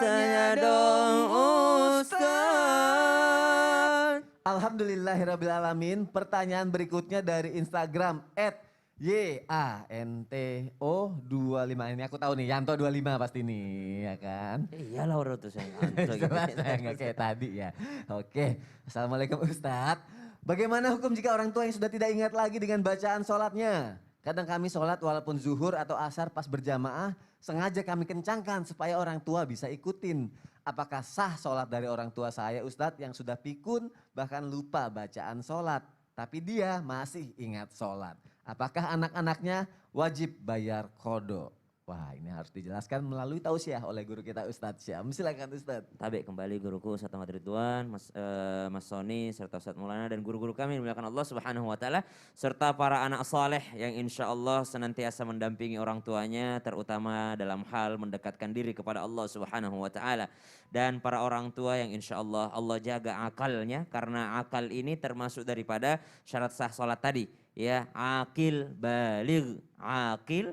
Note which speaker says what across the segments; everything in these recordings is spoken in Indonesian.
Speaker 1: tanya dong Ustaz.
Speaker 2: Alhamdulillahirrabbilalamin. Pertanyaan berikutnya dari Instagram @YANTO25. Ini aku tahu nih, Yanto 25 pasti nih, ya kan?
Speaker 1: Iyalah udah tuh saya ngantuk gitu.
Speaker 2: Jelas saya nggak kayak tadi ya. Oke, Assalamualaikum Ustadz. Bagaimana hukum jika orang tua yang sudah tidak ingat lagi dengan bacaan sholatnya? Kadang kami sholat walaupun zuhur atau asar pas berjamaah, sengaja kami kencangkan supaya orang tua bisa ikutin. Apakah sah sholat dari orang tua saya Ustadz yang sudah pikun bahkan lupa bacaan sholat. Tapi dia masih ingat sholat. Apakah anak-anaknya wajib bayar kodo? Wah, ini harus dijelaskan melalui tausiah oleh guru kita Ustadz Syam. Silakan Ustadz.
Speaker 1: Tabe kembali guruku Ustaz Ahmad Ridwan, Mas Sony serta Ustaz Maulana dan guru-guru kami yang dimuliakan Allah Subhanahu wa taala serta para anak saleh yang insya Allah senantiasa mendampingi orang tuanya terutama dalam hal mendekatkan diri kepada Allah Subhanahu wa taala dan para orang tua yang insya Allah Allah jaga akalnya karena akal ini termasuk daripada syarat sah salat tadi. Ya, akil baligh, akil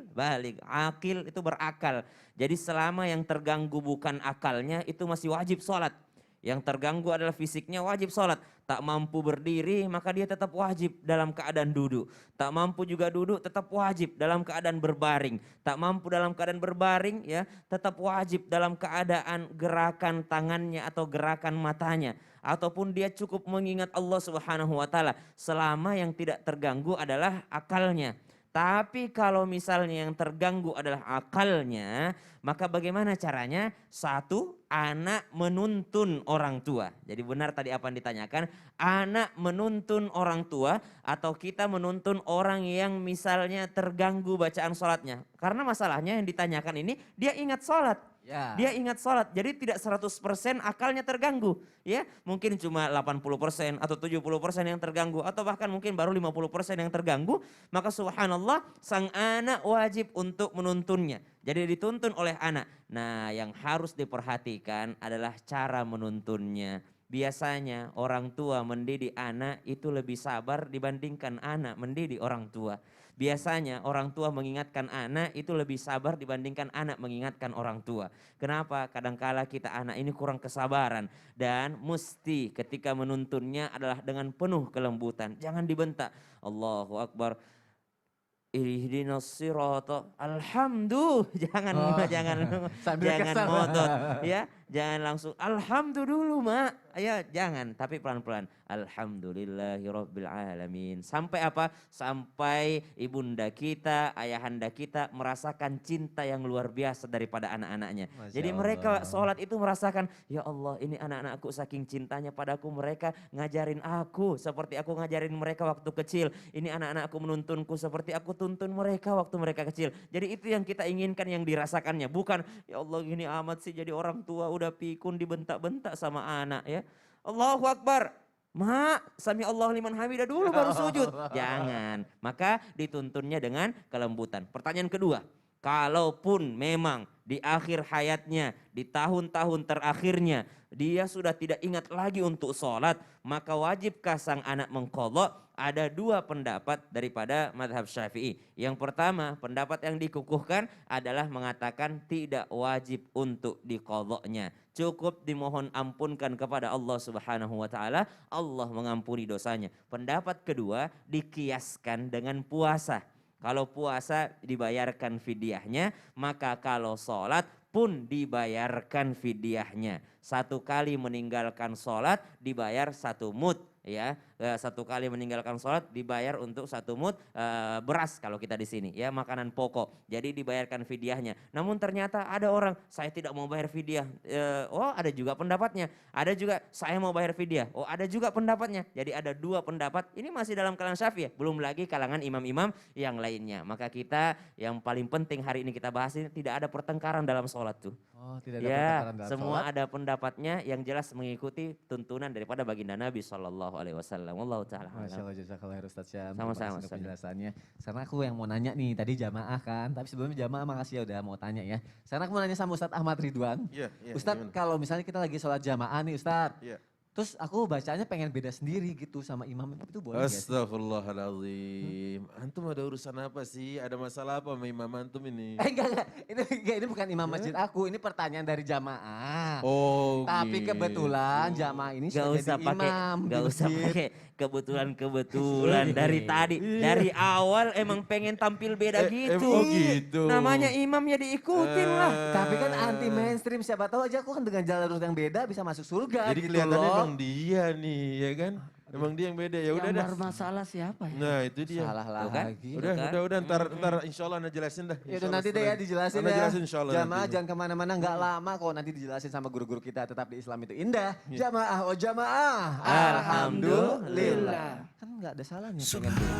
Speaker 1: itu berakal. Jadi selama yang terganggu bukan akalnya itu masih wajib sholat. Yang terganggu adalah fisiknya wajib sholat. Tak mampu berdiri maka dia tetap wajib dalam keadaan duduk. Tak mampu juga duduk tetap wajib dalam keadaan berbaring. Tak mampu dalam keadaan berbaring ya tetap wajib dalam keadaan gerakan tangannya atau gerakan matanya. Ataupun dia cukup mengingat Allah Subhanahu wa taala selama yang tidak terganggu adalah akalnya. Tapi kalau misalnya yang terganggu adalah akalnya, maka bagaimana caranya? Satu, anak menuntun orang tua. Jadi benar tadi apa yang ditanyakan, anak menuntun orang tua atau kita menuntun orang yang misalnya terganggu bacaan sholatnya. Karena masalahnya yang ditanyakan ini dia ingat sholat.
Speaker 2: Ya.
Speaker 1: Dia ingat sholat, jadi tidak 100% akalnya terganggu. Ya, mungkin cuma 80% atau 70% yang terganggu. Atau bahkan mungkin baru 50% yang terganggu. Maka subhanallah sang anak wajib untuk menuntunnya. Jadi dituntun oleh anak. Nah yang harus diperhatikan adalah cara menuntunnya. Biasanya orang tua mendidik anak itu lebih sabar dibandingkan anak mendidik orang tua. Biasanya orang tua mengingatkan anak itu lebih sabar dibandingkan anak mengingatkan orang tua. Kenapa? Kadangkala kita anak ini kurang kesabaran dan mesti ketika menuntunnya adalah dengan penuh kelembutan. Jangan dibentak. Allahu Akbar. Ihdinas sirata. Jangan jangan ngotot ya. Jangan langsung alhamdulillah dulu mak. Ya jangan, tapi pelan-pelan. Alhamdulillahirabbil alamin. Sampai apa? Sampai ibunda kita, ayahanda kita merasakan cinta yang luar biasa daripada anak-anaknya. Jadi mereka sholat itu merasakan, ya Allah ini anak-anakku saking cintanya padaku, mereka ngajarin aku seperti aku ngajarin mereka waktu kecil. Ini anak-anakku menuntunku seperti aku tuntun mereka waktu mereka kecil. Jadi itu yang kita inginkan yang dirasakannya. Bukan ya Allah gini amat sih jadi orang tua udah pikun dibentak-bentak sama anak ya. Allahu Akbar. Mak, sami Allah liman hamidah dulu baru sujud. Jangan. Maka dituntunnya dengan kelembutan. Pertanyaan kedua. Kalaupun memang di akhir hayatnya, di tahun-tahun terakhirnya, dia sudah tidak ingat lagi untuk sholat, maka wajibkah sang anak mengqadha? Ada dua pendapat daripada madhab Syafi'i. Yang pertama, pendapat yang dikukuhkan adalah mengatakan tidak wajib untuk diqadhanya. Cukup dimohon ampunkan kepada Allah Subhanahu wa taala, Allah mengampuni dosanya. Pendapat kedua, dikiaskan dengan puasa. Kalau puasa dibayarkan fidyahnya, maka kalau sholat pun dibayarkan fidyahnya. Satu kali meninggalkan sholat dibayar satu mud. Ya, satu kali meninggalkan sholat dibayar untuk satu mud beras kalau kita di sini ya, makanan pokok. Jadi dibayarkan fidyahnya. Namun ternyata ada orang saya tidak mau bayar fidyah. Oh ada juga pendapatnya. Ada juga saya mau bayar fidyah. Oh ada juga pendapatnya. Jadi ada dua pendapat. Ini masih dalam kalangan Syafi'i. Belum lagi kalangan imam-imam yang lainnya. Maka kita yang paling penting hari ini kita bahas ini tidak ada pertengkaran dalam sholat tuh.
Speaker 2: Oh, tidak ada
Speaker 1: Ya,
Speaker 2: pertengkaran dalam
Speaker 1: semua
Speaker 2: sholat.
Speaker 1: ada pendapatnya yang jelas mengikuti tuntunan daripada baginda Nabi SAW. Wallahu ta'ala.
Speaker 2: Masya Allah, jazakallah khair Ustadz Syam.
Speaker 1: Sama-sama,
Speaker 2: Terima kasih untuk
Speaker 1: Ustadz.
Speaker 2: penjelasannya. Sekarang aku yang mau nanya nih, tadi jamaah kan. Tapi sebelumnya jamaah makasih ya udah mau tanya ya. Sekarang aku mau nanya sama Ustadz Ahmad Ridwan.
Speaker 3: Iya,
Speaker 2: Ustadz
Speaker 3: gimana?
Speaker 2: kalau misalnya kita lagi sholat jamaah nih Ustadz.
Speaker 3: Iya.
Speaker 2: Terus aku bacanya pengen beda sendiri gitu sama imam itu boleh gak sih?
Speaker 3: Astagfirullahaladzim. Antum ada urusan apa sih? Ada masalah apa sama imam antum ini?
Speaker 2: Enggak. Ini bukan imam masjid aku, ini pertanyaan dari jamaah.
Speaker 3: Oh
Speaker 2: Tapi
Speaker 3: gitu.
Speaker 2: kebetulan jamaah ini
Speaker 1: Gak
Speaker 2: sudah
Speaker 1: usah
Speaker 2: jadi
Speaker 1: pakai,
Speaker 2: imam di
Speaker 1: gak usah
Speaker 2: masjid.
Speaker 1: pakai kebetulan dari tadi, dari awal emang pengen tampil beda gitu.
Speaker 3: Oh gitu.
Speaker 1: Namanya imam ya diikutin lah.
Speaker 2: Tapi kan anti mainstream, siapa tahu aja aku kan dengan jalur yang beda bisa masuk surga
Speaker 3: Jadi
Speaker 2: gitu
Speaker 3: kelihatannya
Speaker 2: loh.
Speaker 3: emang dia nih, ya kan? Emang dia yang beda, ya udah
Speaker 4: Yang
Speaker 3: dah.
Speaker 4: bermasalah siapa ya?
Speaker 3: Nah itu dia.
Speaker 2: Salah
Speaker 1: Tuh kan?
Speaker 2: lagi.
Speaker 3: Udah,
Speaker 1: kan?
Speaker 3: udah, ntar insya Allah Anda jelasin dah.
Speaker 2: Ya
Speaker 3: Insya
Speaker 2: udah
Speaker 3: Allah
Speaker 2: nanti deh ya
Speaker 3: setelah-
Speaker 2: dijelasin
Speaker 3: Anda
Speaker 2: ya.
Speaker 3: jelasin insya Allah
Speaker 2: Jamaah
Speaker 3: nanti.
Speaker 2: jangan kemana-mana, nggak lama kok nanti dijelasin sama guru-guru kita. Tetap di Islam itu indah. Jamaah, oh jamaah.
Speaker 1: Alhamdulillah.
Speaker 2: Kan nggak ada salahnya pengen beda.